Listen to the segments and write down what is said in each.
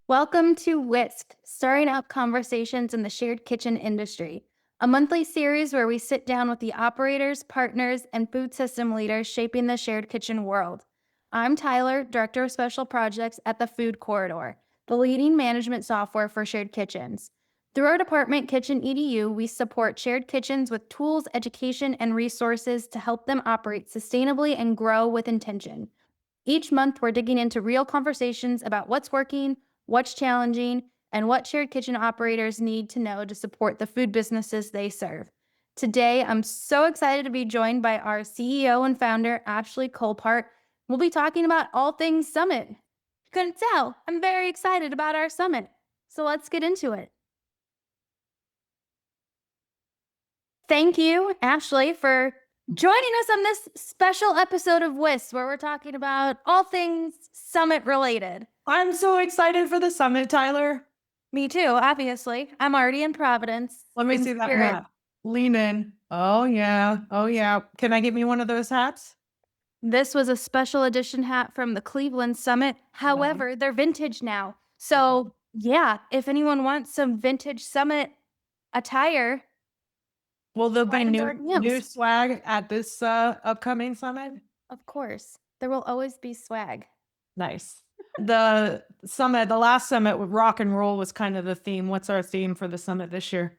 Welcome to Whisked, Stirring Up Conversations in the Shared Kitchen Industry, a monthly series where we sit down with the operators, partners, and food system leaders shaping the shared kitchen world. I'm Tyler, Director of Special Projects at the Food Corridor, the leading management software for shared kitchens. Through our department, Kitchen EDU, we support shared kitchens with tools, education, and resources to help them operate sustainably and grow with intention. Each month, we're digging into real conversations about what's working, what's challenging, and what shared kitchen operators need to know to support the food businesses they serve. Today, I'm so excited to be joined by our CEO and founder, Ashley Colpaart. We'll be talking about all things Summit. You couldn't tell, I'm very excited about our Summit. So let's get into it. Thank you, Ashley, for joining us on this special episode of WIS, where we're talking about all things Summit related. I'm so excited for the summit, Tyler. Me too, obviously. I'm already in Providence. Let me in see that spirit. hat. Lean in. Oh, yeah. Oh, yeah. Can I get me one of those hats? This was a special edition hat from the Cleveland Summit. However, they're vintage now. So, yeah, if anyone wants some vintage Summit attire, Will there be slide into our new DMs. swag at this upcoming summit? Of course, there will always be swag. Nice. The last summit with rock and roll was kind of the theme. What's our theme for the summit this year?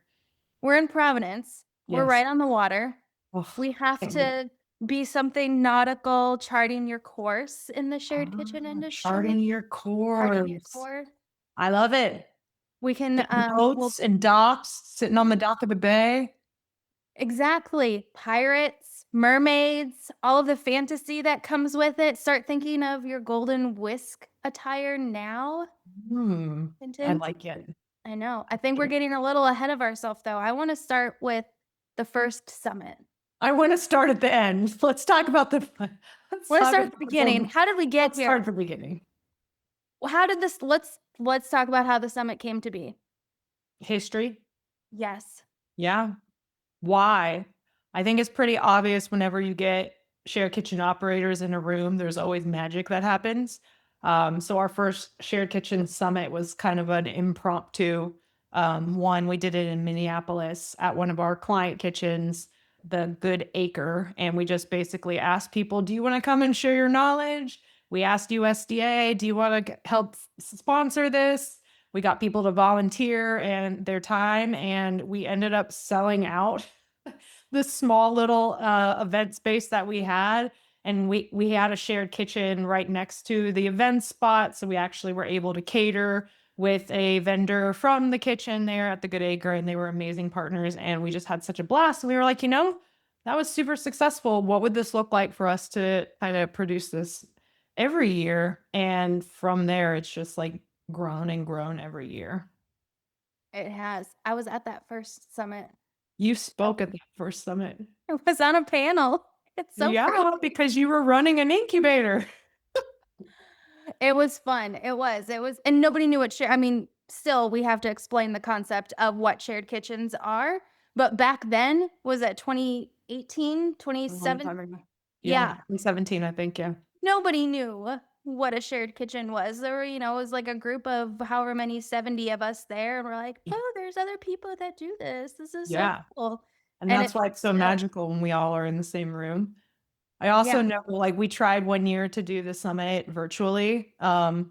We're in Providence. We're Yes. right on the water. Oh, We have to be something nautical, charting your course in the shared kitchen industry. charting your Charting your course. course. I love it. We can Boats and docks, sitting on the dock of the bay. exactly, pirates, mermaids, all of the fantasy that comes with it. Start thinking of your golden whisk attire now. I Hinton. like it. I know. I think we're getting a little ahead of ourselves though. I want to start with the first summit. I want to start at the end. Let's talk about the. Let's start at the beginning. How did we get Let's here? start at the beginning. How did this let's talk about how the summit came to be. History. Yes. Yeah. Why? I think it's pretty obvious whenever you get shared kitchen operators in a room, there's always magic that happens. So our first shared kitchen summit was kind of an impromptu one. We did it in Minneapolis at one of our client kitchens, the Good Acre, and we just basically asked people, "Do you want to come and share your knowledge?" We asked USDA, "Do you want to help sponsor this?" We got people to volunteer and their time, and we ended up selling out this small little event space that we had. And we had a shared kitchen right next to the event spot. So we actually were able to cater with a vendor from the kitchen there at the Good Acre, and they were amazing partners. And we just had such a blast. And we were like, that was super successful. What would this look like for us to kind of produce this every year? And from there, it's just like grown and grown every year. It has. I was at that first summit. You spoke at the first summit. I was on a panel. It's so Yeah, crazy. because you were running an incubator. It was fun. It was, and nobody knew what I mean, still, we have to explain the concept of what shared kitchens are. But back then, was it 2018, A long 27? time ago. Yeah. 2017, I think, yeah. Nobody knew what a shared kitchen was. There were, it was like a group of however many, 70 of us there. And we're like, oh, there's other people that do this. This is so Yeah. cool. And And that's it's why it's so still, magical when we all are in the same room. I also yeah. know, like, we tried one year to do the summit virtually. And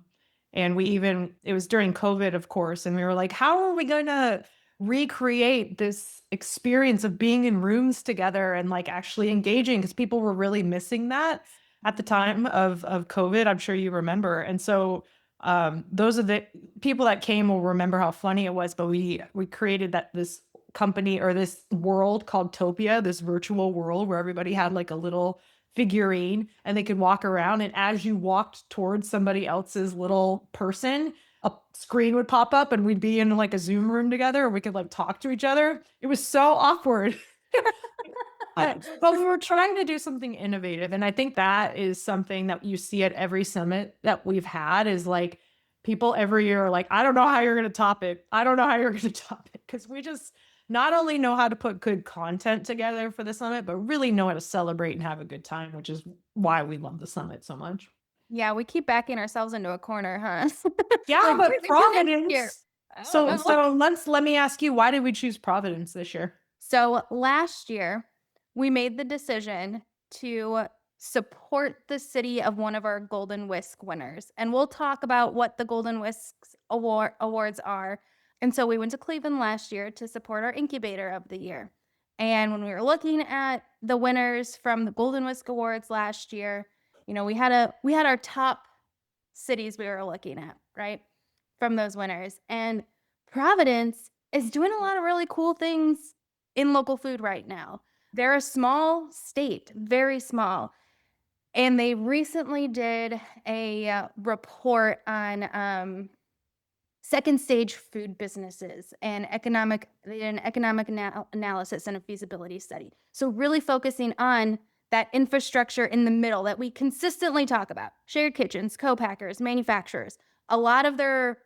it was during COVID, of course. And we were like, how are we going to recreate this experience of being in rooms together and like actually engaging? Because people were really missing that at the time of COVID. I'm sure you remember. And so those are the people that came will remember how funny it was. But we created this company or this world called Topia, this virtual world where everybody had like a little figurine and they could walk around, and as you walked towards somebody else's little person, a screen would pop up and we'd be in like a Zoom room together and we could like talk to each other. It was so awkward. But we were trying to do something innovative, and I think that is something that you see at every summit that we've had is like people every year are like, I don't know how you're going to top it. I don't know how you're going to top it, because we just not only know how to put good content together for the summit, but really know how to celebrate and have a good time, which is why we love the summit so much. Yeah, we keep backing ourselves into a corner, huh? Yeah, Like, "What but did we do next year?" Providence. I don't So know. so let me ask you, why did we choose Providence this year? So last year, we made the decision to support the city of one of our Golden Whisk winners. And we'll talk about what the Golden Whisks awards are. And so we went to Cleveland last year to support our incubator of the year. And when we were looking at the winners from the Golden Whisk Awards last year, we had our top cities we were looking at, right? From those winners. And Providence is doing a lot of really cool things in local food right now. They're a small state, very small. And they recently did a report on second stage food businesses and they did an economic analysis and a feasibility study. So really focusing on that infrastructure in the middle that we consistently talk about: shared kitchens, co-packers, manufacturers. A lot of their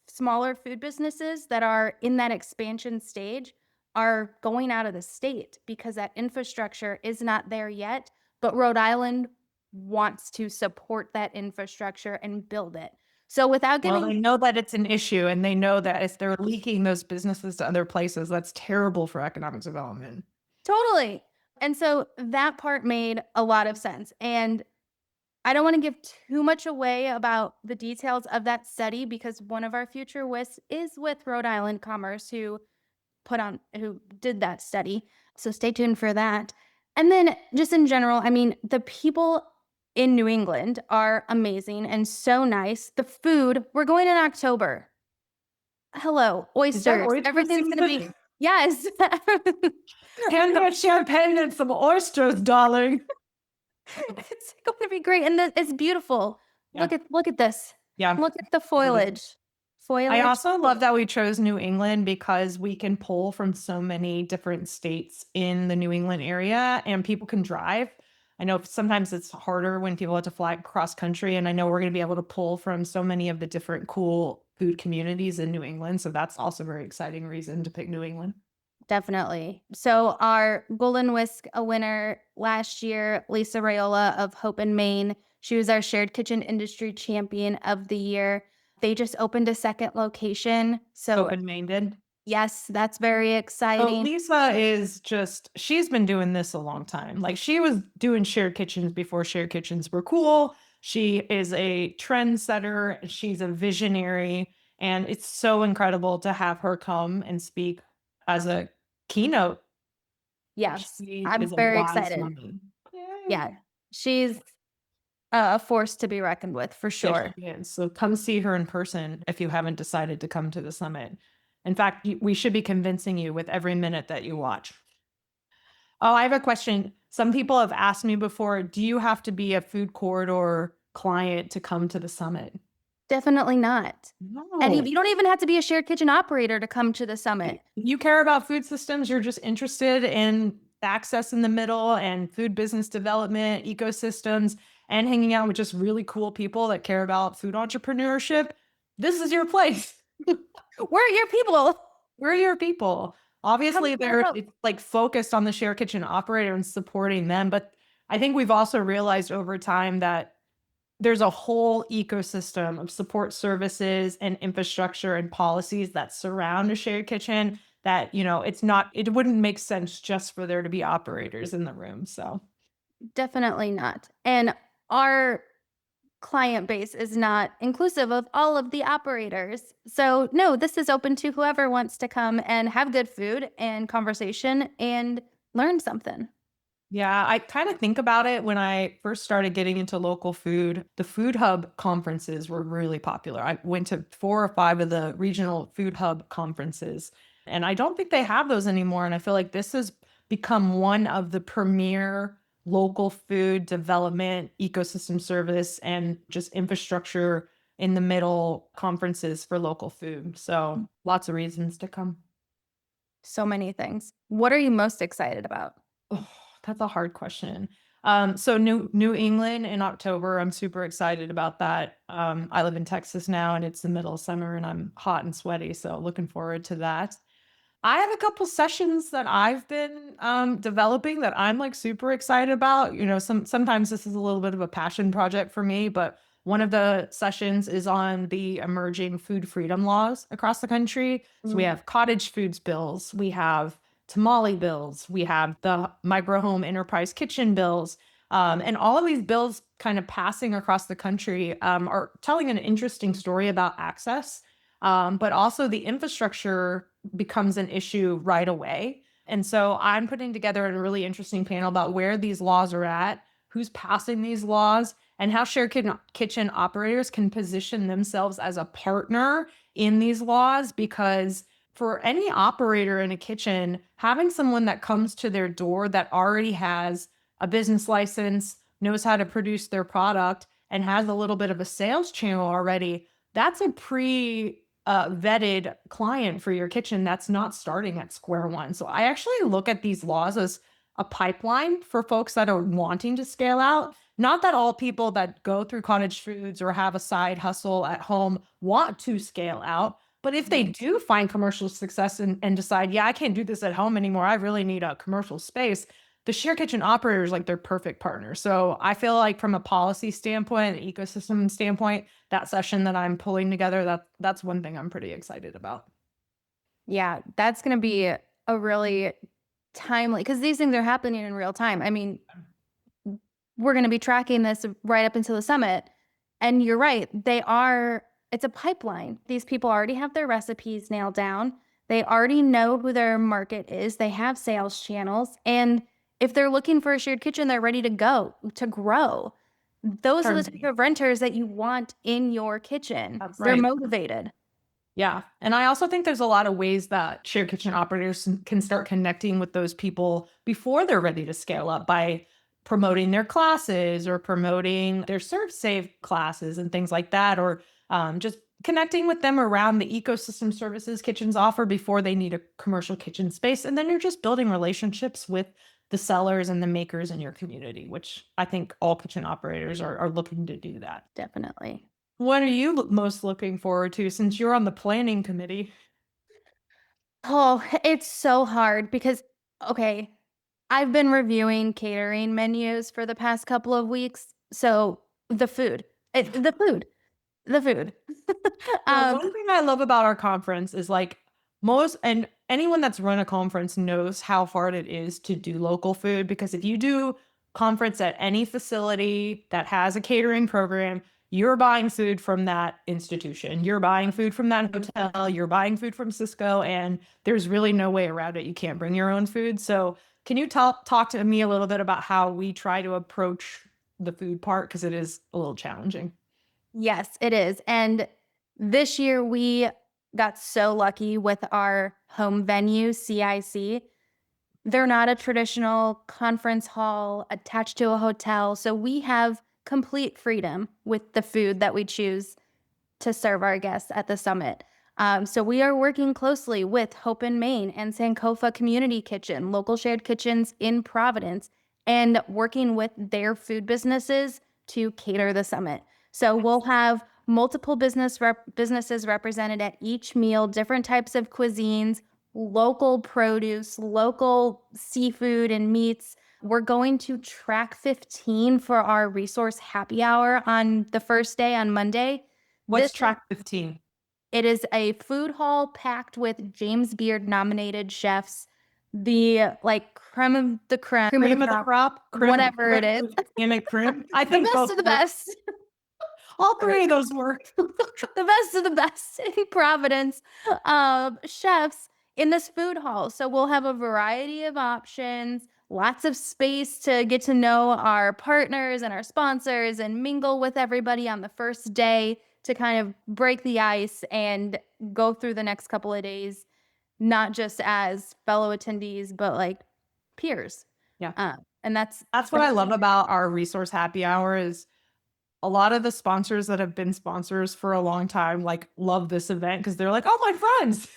smaller food businesses that are in that expansion stage are going out of the state because that infrastructure is not there yet, but Rhode Island wants to support that infrastructure and build it. So without Well, giving they know that it's an issue, and they know that if they're leaking those businesses to other places, that's terrible for economic development. Totally. And so that part made a lot of sense. And I don't want to give too much away about the details of that study because one of our future WIS is with Rhode Island Commerce who did that study. So stay tuned for that. And then just in general, I mean, the people in New England are amazing and so nice. The food, we're going in October. Hello, Is that oysters. oyster Everything's going to season? be, yes. Hand me a champagne and some oysters, darling. It's going to be great, and it's beautiful. Yeah, Look at this. yeah. Look at the Beautiful. foliage. I Foliage. also love that we chose New England because we can pull from so many different states in the New England area and people can drive. I know sometimes it's harder when people have to fly cross country, and I know we're going to be able to pull from so many of the different cool food communities in New England. So that's also a very exciting reason to pick New England. Definitely. So our Golden Whisk a winner last year, Lisa Rayola of Hope in Maine. She was our shared kitchen industry champion of the year. They just opened a second location. So Open Main did. yes, that's very So exciting. Lisa is just, she's been doing this a long time. Like she was doing shared kitchens before shared kitchens were cool. She is a trendsetter, she's a visionary, and it's so incredible to have her come and speak as a keynote. Yes, She I'm is a very wise excited. woman. Yay. Yeah, she's a force to be reckoned with for Yes, sure. she is. So come see her in person if you haven't decided to come to the summit. In fact, we should be convincing you with every minute that you watch. Oh, I have a question. Some people have asked me before, do you have to be a food corridor client to come to the summit? Definitely not. And No. you don't even have to be a shared kitchen operator to come to the summit. You care about food systems, you're just interested in access in the middle and food business development, ecosystems, and hanging out with just really cool people that care about food entrepreneurship. This is your place. We're your people. We're your people. Come Obviously, check out. it's like focused on the share kitchen operator and supporting them. But I think we've also realized over time that there's a whole ecosystem of support services and infrastructure and policies that surround a shared kitchen that, it wouldn't make sense just for there to be operators in the room. So Definitely not. And our client base is not inclusive of all of the operators. So, no, this is open to whoever wants to come and have good food and conversation and learn something. yeah, I kind of think about it when I first started getting into local food. The food hub conferences were really popular. I went to 4 or 5 of the regional food hub conferences, and I don't think they have those anymore. And I feel like this has become one of the premier local food development, ecosystem service, and just infrastructure in the middle conferences for local food. So lots of reasons to come. So many things. What are you most excited about? Oh, that's a hard question. So New England in October, I'm super excited about that. I live in Texas now and it's the middle of summer and I'm hot and sweaty, so looking forward to that. I have a couple sessions that I've been developing that I'm like super excited about. Sometimes this is a little bit of a passion project for me, but One of the sessions is on the emerging food freedom laws across the country. So we Mm. have cottage foods bills, we have tamale bills, we have the micro home enterprise kitchen bills. And all of these bills kind of passing across the country are telling an interesting story about access, but also the infrastructure becomes an issue right away. And so I'm putting together a really interesting panel about where these laws are at, who's passing these laws, and how kitchen operators can position themselves as a partner in these laws. Because for any operator in a kitchen, having someone that comes to their door that already has a business license, knows how to produce their product, and has a little bit of a sales channel already, that's a pre vetted client for your kitchen that's not starting at square one. So I actually look at these laws as a pipeline for folks that are wanting to scale out. Not that all people that go through cottage foods or have a side hustle at home want to scale out, but if they do find commercial success and decide, yeah, I can't do this at home anymore, I really need a commercial space, the share kitchen operator is like their perfect partner. So I feel like from a policy standpoint, an ecosystem standpoint, that session that I'm pulling together, that's one thing I'm pretty excited about. Yeah, that's going to be a really timely, because these things are happening in real time. I mean, we're going to be tracking this right up until the summit. And you're right, it's a pipeline. These people already have their recipes nailed down. They already know who their market is. They have sales channels. And if they're looking for a shared kitchen, they're ready to go, to grow. Those are the type of renters that you want in your kitchen. That's They're right. motivated. Yeah. And I also think there's a lot of ways that shared kitchen operators can start connecting with those people before they're ready to scale up by promoting their classes or promoting their serve save classes and things like that, or just connecting with them around the ecosystem services kitchens offer before they need a commercial kitchen space. And then you're just building relationships with the sellers and the makers in your community, which I think all kitchen operators are looking to do that. Definitely. What are you most looking forward to since you're on the planning committee? Oh, it's so hard because, okay, I've been reviewing catering menus for the past couple of weeks. So the food, the food, the food. Yeah, um, one thing I love about our conference is like most and anyone that's run a conference knows how hard it is to do local food, because if you do conference at any facility that has a catering program, you're buying food from that institution. You're buying food from that hotel, you're buying food from Cisco, and there's really no way around it. You can't bring your own food. So, can you talk to me a little bit about how we try to approach the food part, because it is a little challenging. yes, it is. And this year we got so lucky with our home venue, CIC. They're not a traditional conference hall attached to a hotel. So we have complete freedom with the food that we choose to serve our guests at the summit. So we are working closely with Hope in Maine and Sankofa Community Kitchen, local shared kitchens in Providence, and working with their food businesses to cater the summit. So we'll have multiple businesses represented at each meal, different types of cuisines, local produce, local seafood and meats. We're going to track 15 for our resource happy hour on the first day on Monday. What's This track 15? It is a food hall packed with James Beard nominated chefs, the like creme of the Cream of the crop, crop? whatever it is. And a crim? I The think best both of the work. best. All three of those work. The best of the best in Providence chefs in this food hall. So we'll have a variety of options, lots of space to get to know our partners and our sponsors and mingle with everybody on the first day to kind of break the ice and go through the next couple of days, not just as fellow attendees, but like peers. Yeah. And that's That's what I love about our resource happy hour is a lot of the sponsors that have been sponsors for a long time, like, love this event because they're like, "Oh, my friends.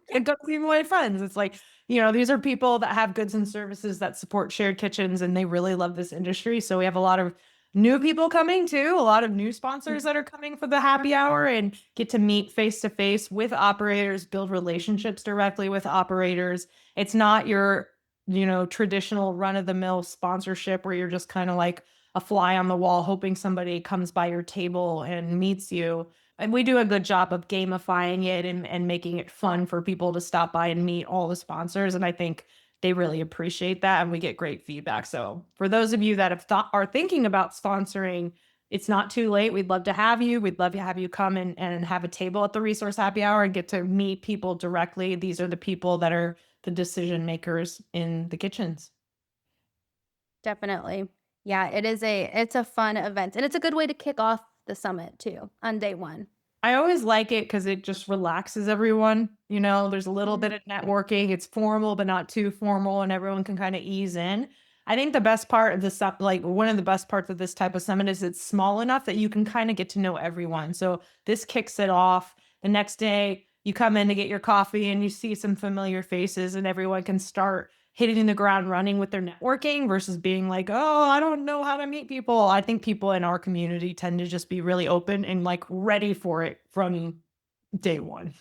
It does see my friends." It's like, these are people that have goods and services that support shared kitchens, and they really love this industry. So we have a lot of new people coming too, a lot of new sponsors that are coming for the happy hour and get to meet face to face with operators, build relationships directly with operators. It's not your, traditional run of the mill sponsorship where you're just kind of like, a fly on the wall, hoping somebody comes by your table and meets you. And we do a good job of gamifying it and making it fun for people to stop by and meet all the sponsors. And I think they really appreciate that and we get great feedback. So for those of you that have thought are thinking about sponsoring, it's not too late. We'd love to have you. We'd love to have you come and have a table at the Resource Happy Hour and get to meet people directly. These are the people that are the decision makers in the kitchens. Definitely. Yeah, it's a fun event, and it's a good way to kick off the summit too on day 1. I always like it because it just relaxes everyone. You know, there's a little Mhm. bit of networking. It's formal, but not too formal, and everyone can kind of ease in. I think the best part of this, like one of the best parts of this type of summit is it's small enough that you can kind of get to know everyone. So this kicks it off. The next day, you come in to get your coffee and you see some familiar faces, and everyone can start hitting the ground running with their networking versus being like, oh, I don't know how to meet people. I think people in our community tend to just be really open and like ready for it from day one.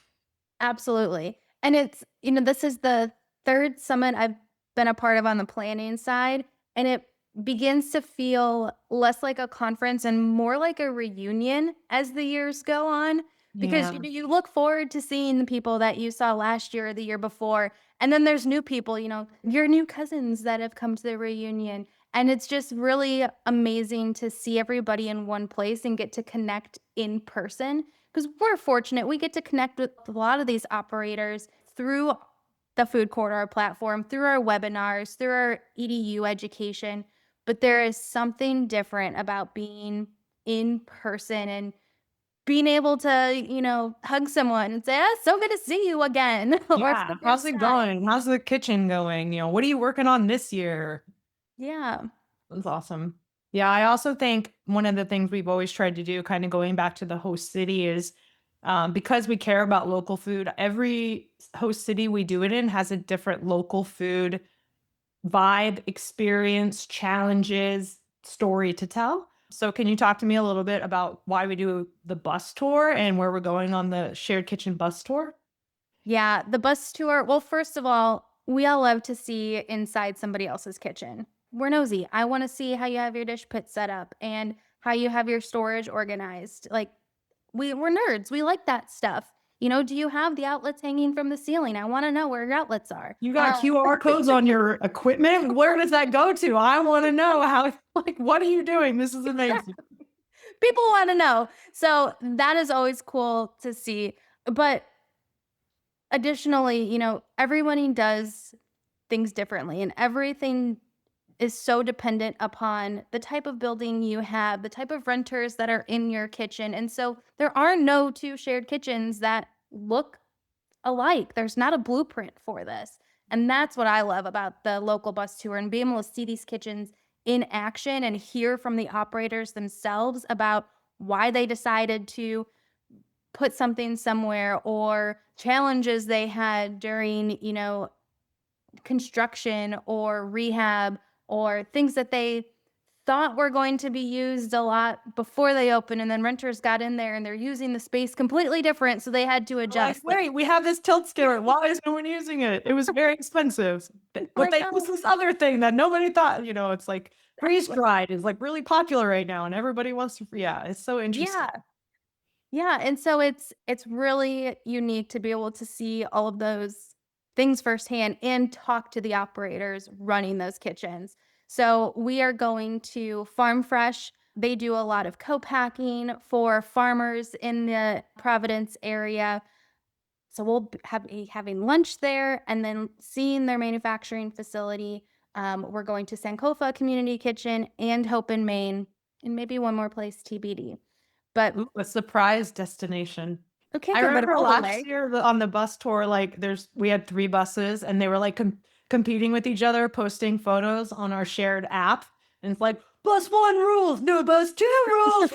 Absolutely. And this is the 3rd summit I've been a part of on the planning side, and it begins to feel less like a conference and more like a reunion as the years go on, because Yeah. you look forward to seeing the people that you saw last year or the year before, and then there's new people, your new cousins that have come to the reunion, and it's just really amazing to see everybody in one place and get to connect in person, because we're fortunate we get to connect with a lot of these operators through the food corridor platform, through our webinars, through our EDU education. But there is something different about being in person and being able to, hug someone and say, "Ah, so good to see you again," or for Yeah. the How's first it time. going? How's the kitchen going? You know, what are you working on this year? Yeah. That's awesome. Yeah, I also think one of the things we've always tried to do, kind of going back to the host city, is because we care about local food, every host city we do it in has a different local food vibe, experience, challenges, story to tell. So, can you talk to me a little bit about why we do the bus tour and where we're going on the shared kitchen bus tour? Yeah, the bus tour. Well, first of all, we all love to see inside somebody else's kitchen. We're nosy. I want to see how you have your dish pit set up and how you have your storage organized. Like we're nerds. We like that stuff. Do you have the outlets hanging from the ceiling? I want to know where your outlets are. You got QR codes on your equipment? Where does that go to? I want to know how, like, what are you doing? This is amazing. People want to know. So that is always cool to see. But additionally, everybody does things differently, and everything is so dependent upon the type of building you have, the type of renters that are in your kitchen. And so there are no two shared kitchens that look alike. There's not a blueprint for this. And that's what I love about the local bus tour and being able to see these kitchens in action and hear from the operators themselves about why they decided to put something somewhere or challenges they had during, construction or rehab or things that they thought were going to be used a lot before they opened, and then renters got in there and they're using the space completely different, so they had to Like, adjust. Like, wait, we have this tilt skillet. Why is no one using it? It was very expensive. But like, they use oh, this other thing that nobody thought, it's like freeze dried is like really popular right now and everybody wants to, yeah, it's so interesting. yeah. Yeah, and so it's really unique to be able to see all of those things firsthand and talk to the operators running those kitchens. So we are going to Farm Fresh. They do a lot of co-packing for farmers in the Providence area. So we'll be having lunch there and then seeing their manufacturing facility. We're going to Sankofa Community Kitchen and Hope in Maine, and maybe one more place TBD. But Ooh, a surprise destination. we can't I give it remember all last away. year on the bus tour, like we had 3 buses and they were like competing with each other, posting photos on our shared app. And it's like, bus 1 rules, no bus 2 rules.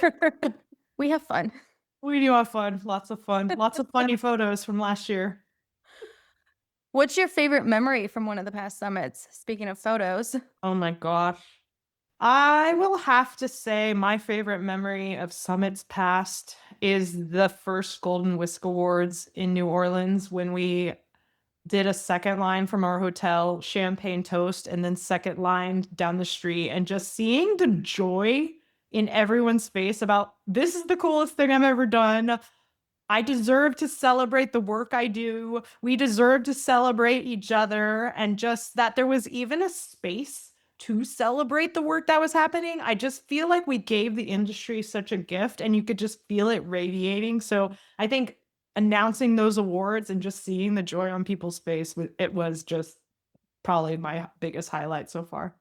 We have fun. We do have fun, lots of funny photos from last year. What's your favorite memory from one of the past summits? Speaking of photos. Oh my gosh. I will have to say my favorite memory of summits past is the first Golden Whisk Awards in New Orleans when we did a second line from our hotel, champagne toast, and then second line down the street, and just seeing the joy in everyone's face about this is the coolest thing I've ever done. I deserve to celebrate the work I do. We deserve to celebrate each other. And just that there was even a space to celebrate the work that was happening. I just feel like we gave the industry such a gift and you could just feel it radiating. So I think announcing those awards and just seeing the joy on people's face, it was just probably my biggest highlight so far.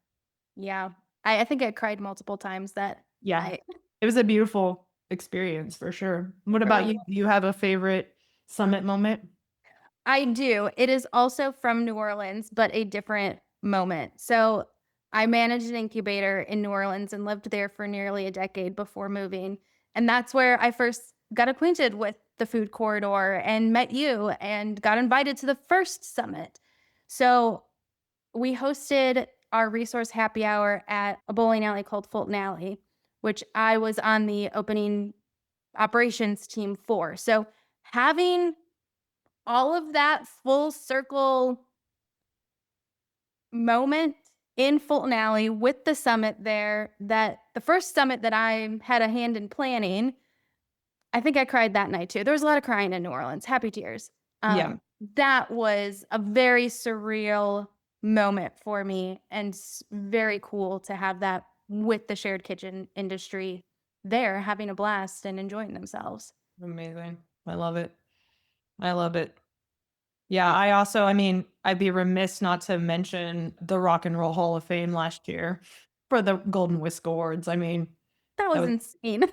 Yeah. I think I cried multiple times that Yeah, night. it was a beautiful experience for sure. What about Really. you? Do you have a favorite summit moment? I do. It is also from New Orleans, but a different moment. So I managed an incubator in New Orleans and lived there for nearly a decade before moving. And that's where I first got acquainted with the food corridor and met you and got invited to the first summit. So we hosted our resource happy hour at a bowling alley called Fulton Alley, which I was on the opening operations team for. So having all of that full circle moment in Fulton Alley with the summit there, that the first summit that I had a hand in planning, I think I cried that night too. There was a lot of crying in New Orleans, happy tears. Yeah. That was a very surreal moment for me and very cool to have that with the shared kitchen industry there having a blast and enjoying themselves. Amazing. I love it. I love it. Yeah, I mean, I'd be remiss not to mention the Rock and Roll Hall of Fame last year for the Golden Whisk Awards. I mean, That that was was insane.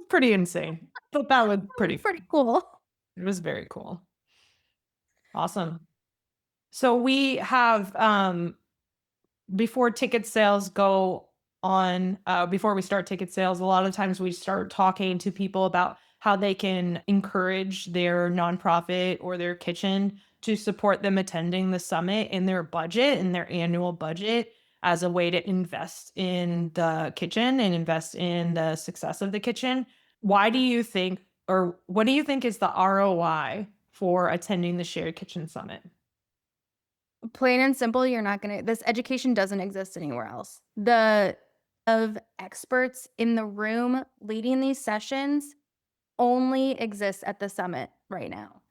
pretty insane, but that was That was pretty pretty cool. it was very cool. Awesome. So we have, before ticket sales go on, before we start ticket sales, a lot of times we start talking to people about how they can encourage their nonprofit or their kitchen to support them attending the summit in their budget, in their annual budget, as a way to invest in the kitchen and invest in the success of the kitchen. Why do you think, or what do you think is the ROI for attending the Shared Kitchen Summit? Plain and simple, you're not gonna this education doesn't exist anywhere else. The of experts in the room leading these sessions only exists at the summit right now.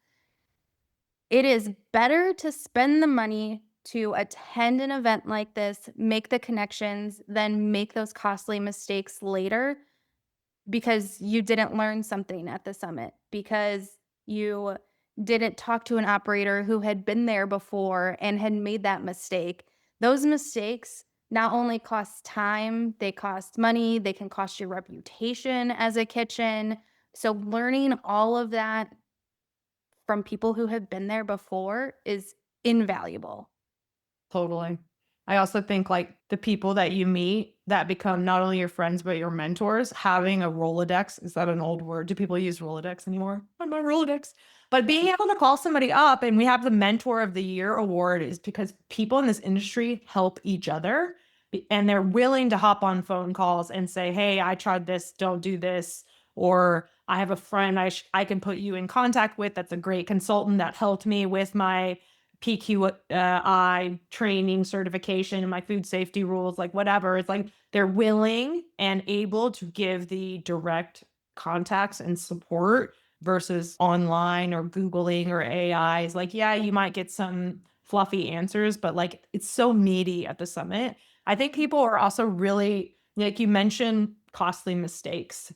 It is better to spend the money to attend an event like this, make the connections, than make those costly mistakes later because you didn't learn something at the summit, because you didn't talk to an operator who had been there before and had made that mistake. Those mistakes not only cost time, they cost money, they can cost your reputation as a kitchen. So learning all of that from people who have been there before is invaluable. Totally. I also think, like, the people that you meet that become not only your friends, but your mentors, having a Rolodex, is that an old word? Do people use Rolodex anymore? I'm on Rolodex. But being able to call somebody up and we have the Mentor of the Year award is because people in this industry help each other and they're willing to hop on phone calls and say, "Hey, I tried this, don't do this." Or I have a friend I can put you in contact with that's a great consultant that helped me with my PQI training certification and my food safety rules, like whatever. It's like they're willing and able to give the direct contacts and support versus online or Googling or AI. Is like, yeah, you might get some fluffy answers, but like it's so meaty at the summit. I think people are also really, like you mentioned, costly mistakes.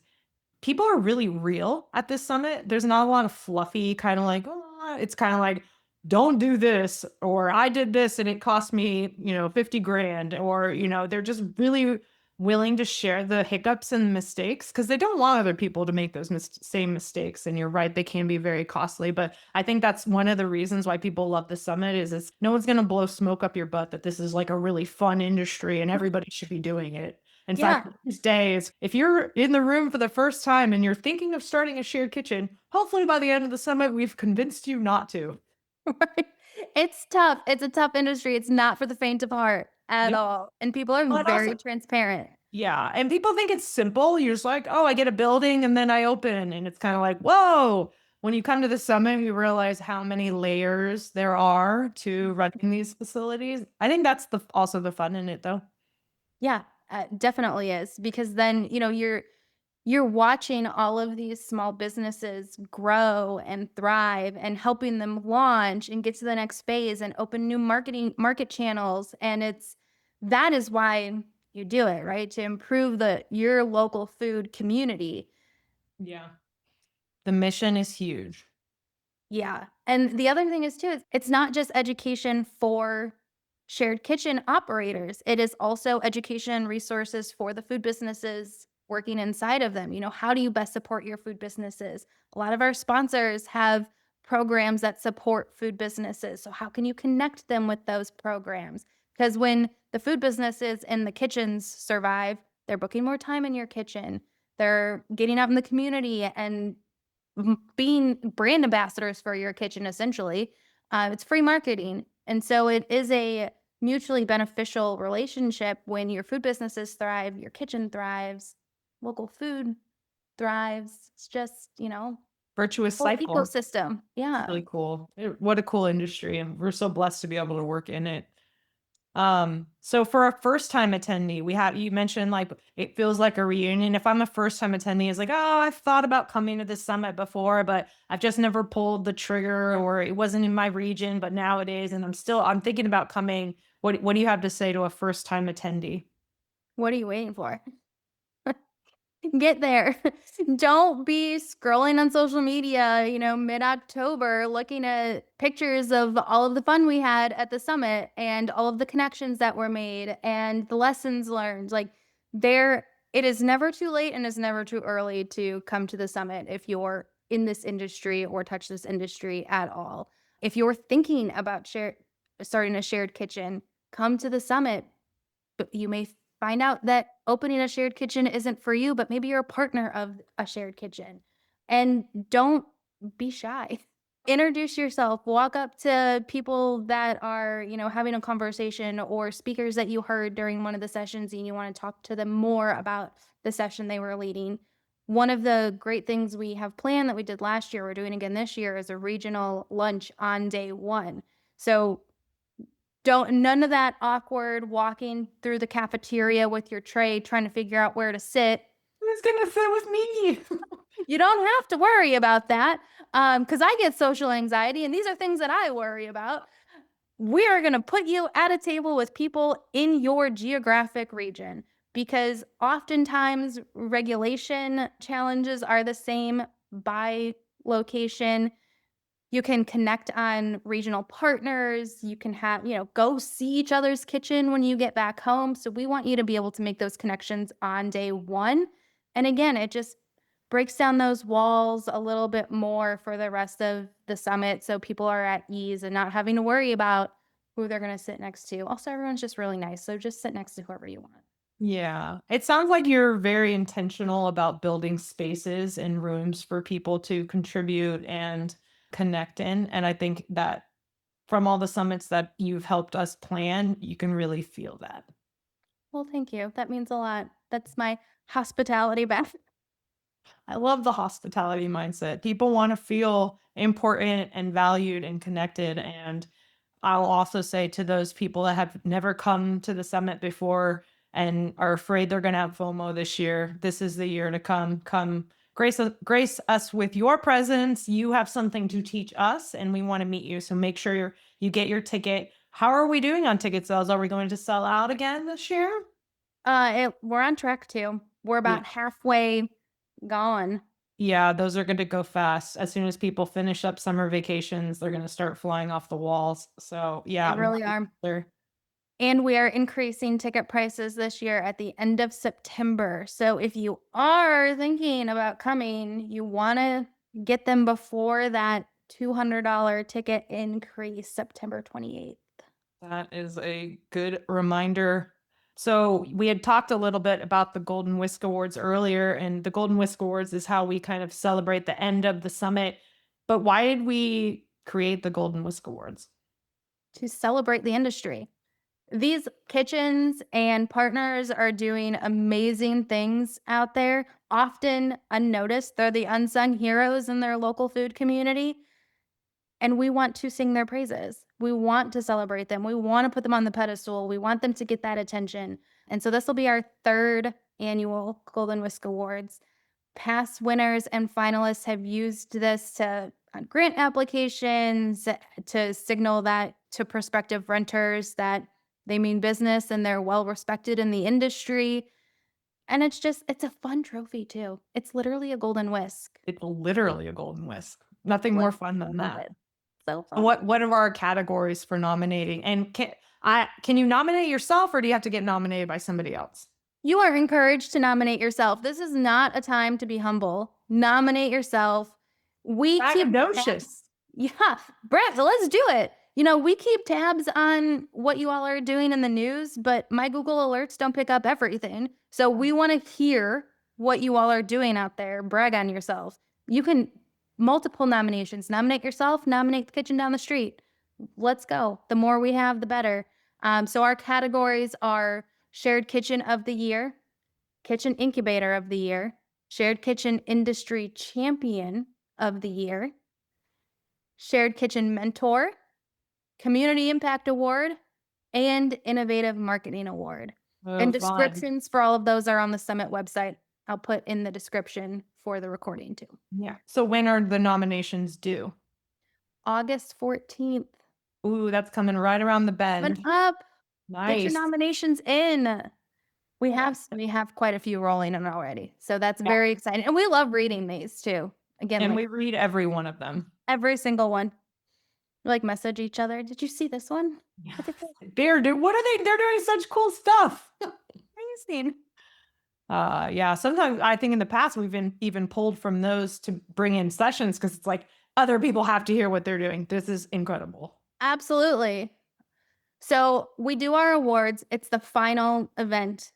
People are really real at this summit. There's not a lot of fluffy kind of like, oh, it's kind of like, don't do this, or I did this and it cost me, 50 grand, or, they're just really willing to share the hiccups and mistakes because they don't want other people to make those same mistakes. And you're right, they can be very costly. But I think that's one of the reasons why people love the summit is it's no one's going to blow smoke up your butt that this is like a really fun industry and everybody should be doing it. In Yeah. fact, these days, if you're in the room for the first time and you're thinking of starting a shared kitchen, hopefully by the end of the summit, we've convinced you not to. Right. It's tough. It's a tough industry. It's not for the faint of heart at Yep. all. And people are Well, and also, very transparent. yeah, and people think it's simple. You're just like, oh, I get a building and then I open, and it's kind of like, whoa. when you come to the summit, you realize how many layers there are to running these facilities. I think that's also the fun in it, though. Yeah, definitely is because then, you're watching all of these small businesses grow and thrive and helping them launch and get to the next phase and open new market channels, and that is why you do it, right? To improve the your local food community. Yeah. The mission is huge. Yeah. And the other thing is too, it's not just education for shared kitchen operators. It is also education resources for the food businesses working inside of them. How do you best support your food businesses? A lot of our sponsors have programs that support food businesses. So how can you connect them with those programs? Because when the food businesses and the kitchens survive, they're booking more time in your kitchen. They're getting out in the community and being brand ambassadors for your kitchen essentially. It's free marketing, and so it is a mutually beneficial relationship. When your food businesses thrive, your kitchen thrives, local food thrives. It's just, Virtuous whole cycle. ecosystem. It's Yeah. really cool. What a cool industry, and we're so blessed to be able to work in it. So for a first time attendee, you mentioned like it feels like a reunion. If I'm a first time attendee, it's like, oh, I've thought about coming to this summit before, but I've just never pulled the trigger or it wasn't in my region, but now it is, and I'm thinking about coming. What do you have to say to a first time attendee? What are you waiting for? Get there. Don't be scrolling on social media, mid-October, looking at pictures of all of the fun we had at the summit and all of the connections that were made and the lessons learned. Like, it is never too late and it's never too early to come to the summit if you're in this industry or touch this industry at all. If you're thinking about starting a shared kitchen, come to the summit. But you may find out that opening a shared kitchen isn't for you, but maybe you're a partner of a shared kitchen. And don't be shy. Introduce yourself, walk up to people that are, having a conversation or speakers that you heard during one of the sessions and you want to talk to them more about the session they were leading. One of the great things we have planned that we did last year, we're doing again this year, is a regional lunch on day one. So don't none of that awkward walking through the cafeteria with your tray trying to figure out where to sit. Who's gonna sit with me? You don't have to worry about that, because I get social anxiety, and these are things that I worry about. We are going to put you at a table with people in your geographic region because oftentimes regulation challenges are the same by location. You can connect on regional partners. You can go see each other's kitchen when you get back home. So we want you to be able to make those connections on day one. And again, it just breaks down those walls a little bit more for the rest of the summit. So people are at ease and not having to worry about who they're going to sit next to. Also, everyone's just really nice. So just sit next to whoever you want. Yeah. It sounds like you're very intentional about building spaces and rooms for people to contribute and connect in. And I think that from all the summits that you've helped us plan, you can really feel that. Well, thank you. That means a lot. That's my hospitality back. I love the hospitality mindset. People want to feel important and valued and connected. And I'll also say to those people that have never come to the summit before and are afraid they're going to have FOMO this year, this is the year to come. Come grace us with your presence. You have something to teach us, and we want to meet you. So make sure you get your ticket. How are we doing on ticket sales? Are we going to sell out again this year? We're on track to. We're about halfway gone. Yeah, those are gonna go fast. As soon as people finish up summer vacations, they're gonna start flying off the walls. So, They yeah, really are. And we are increasing ticket prices this year at the end of September. So if you are thinking about coming, you want to get them before that $200 ticket increase September 28th. that is a good reminder. So, we had talked a little bit about the Golden Whisk Awards earlier, and the Golden Whisk Awards is how we kind of celebrate the end of the summit. But why did we create the Golden Whisk Awards? To celebrate the industry. These kitchens and partners are doing amazing things out there, often unnoticed. They're the unsung heroes in their local food community, and we want to sing their praises. We want to celebrate them. We want to put them on the pedestal. We want them to get that attention. And so this will be our third annual Golden Whisk Awards. Past winners and finalists have used this to on grant applications to signal that to prospective renters that they mean business and they're well respected in the industry. And it's a fun trophy too. It's literally a golden whisk. It's literally a golden whisk. Nothing more Like, fun I than love that. it. So So fun. what are our categories for nominating? And can you nominate yourself or do you have to get nominated by somebody else? You are encouraged to nominate yourself. This is not a time to be humble. Nominate yourself. We keep tabs. Braggadocious. Yeah, Brett, let's do it. We keep tabs on what you all are doing in the news, but my Google alerts don't pick up everything. So we want to hear what you all are doing out there. Brag on yourself. You can multiple nominations. Nominate yourself, nominate the kitchen down the street. Let's go. The more we have, the better. So our categories are Shared Kitchen of the Year, Kitchen Incubator of the Year, Shared Kitchen Industry Champion of the Year, Shared Kitchen Mentor, Community Impact Award, and Innovative Marketing Award. Oh, And fun. descriptions for all of those are on the Summit website. I'll put in the description for the recording too. Yeah. So when are the nominations due? August 14th. Ooh, that's coming right around the Coming bend. up. Get your Nice. nominations in. We Yeah. have quite a few rolling in already. So that's Yeah. very exciting. And we love reading these too. Again, And like we read every one of them. every single one. We like message each other. Did you see this one? Yeah. Look at this. What are they? They're doing such cool stuff. Amazing. Yeah, sometimes I think in the past we've been even pulled from those to bring in sessions because it's like other people have to hear what they're doing. This is incredible. Absolutely. So we do our awards. It's the final event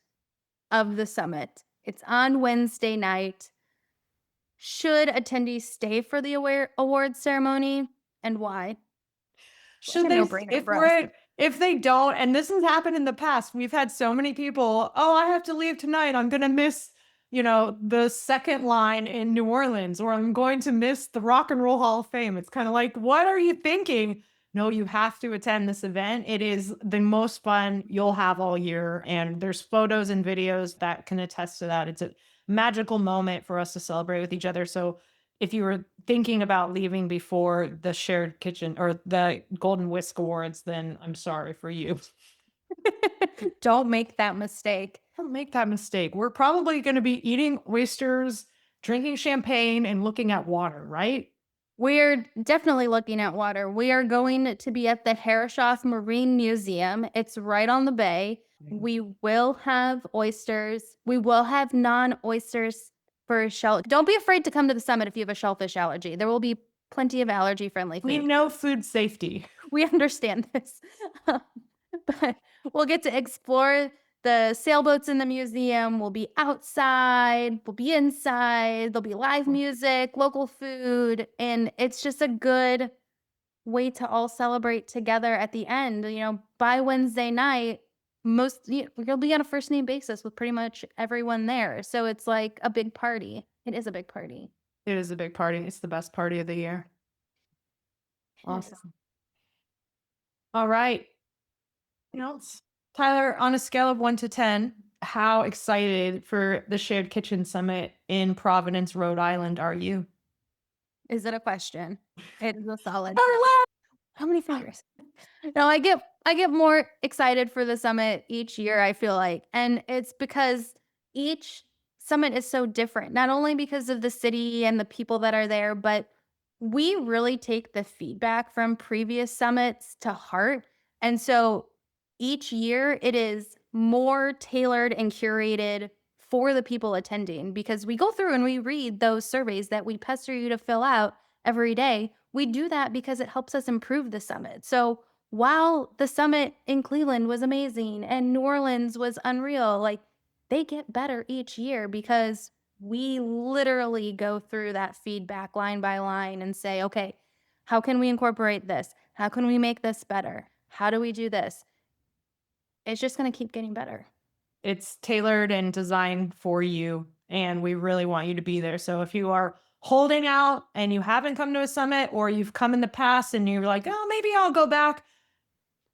of the summit. It's on Wednesday night. Should attendees stay for the award ceremony and why? Like Should a they no-brainer for us. if they don't, and this has happened in the past, we've had so many people, "Oh, I have to leave tonight. I'm gonna miss, the second line in New Orleans, or I'm going to miss the Rock and Roll Hall of Fame." It's kinda like, "What are you thinking?" No, you have to attend this event. It is the most fun you'll have all year, and there's photos and videos that can attest to that. It's a magical moment for us to celebrate with each other, so if you were thinking about leaving before the shared kitchen or the Golden Whisk Awards, then I'm sorry for you. Don't make that mistake. Don't make that mistake. We're probably going to be eating oysters, drinking champagne, and looking at water, right? We're definitely looking at water. We are going to be at the Herreshoff Marine Museum. It's right on the bay. We will have oysters. We will have non-oysters for shell. Don't be afraid to come to the summit if you have a shellfish allergy. There will be plenty of allergy-friendly We food. know food safety. We understand this. But we'll get to explore the sailboats in the museum. We'll be outside, we'll be inside, there'll be live music, local food, and it's just a good way to all celebrate together at the end. By Wednesday night, we'll be on a first name basis with pretty much everyone there. So it's like a big party. It is a big party. It is a big party. It's the best party of the year. Yes. Awesome. All right. Anything else? Tyler, on a scale of 1 to 10, how excited for the Shared Kitchen Summit in Providence, Rhode Island are you? Is it a question? It is a solid. Our How many fingers? No, I get more excited for the summit each year, I feel like. And it's because each summit is so different, not only because of the city and the people that are there, but we really take the feedback from previous summits to heart. And so each year it is more tailored and curated for the people attending because we go through and we read those surveys that we pester you to fill out every day. We do that because it helps us improve the summit. So while the summit in Cleveland was amazing and New Orleans was unreal, like they get better each year because we literally go through that feedback line by line and say, okay, how can we incorporate this? How can we make this better? How do we do this? It's just going to keep getting better. It's tailored and designed for you, and we really want you to be there. So if you are holding out and you haven't come to a summit, or you've come in the past and you're like, oh, maybe I'll go back,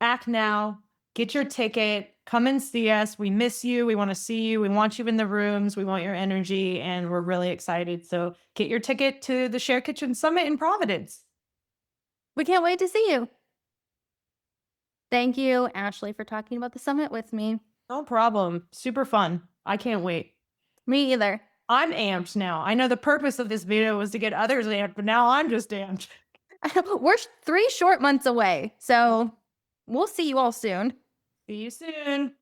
act now, get your ticket, come and see us. We miss you. We want to see you. We want you in the rooms. We want your energy, and we're really excited. So get your ticket to the Share Kitchen Summit in Providence. We can't wait to see you. Thank you, Ashley, for talking about the summit with me. No problem. Super fun. I can't wait. Me either. I'm amped now. I know the purpose of this video was to get others amped, but now I'm just amped. We're 3 short months away, so we'll see you all soon. See you soon.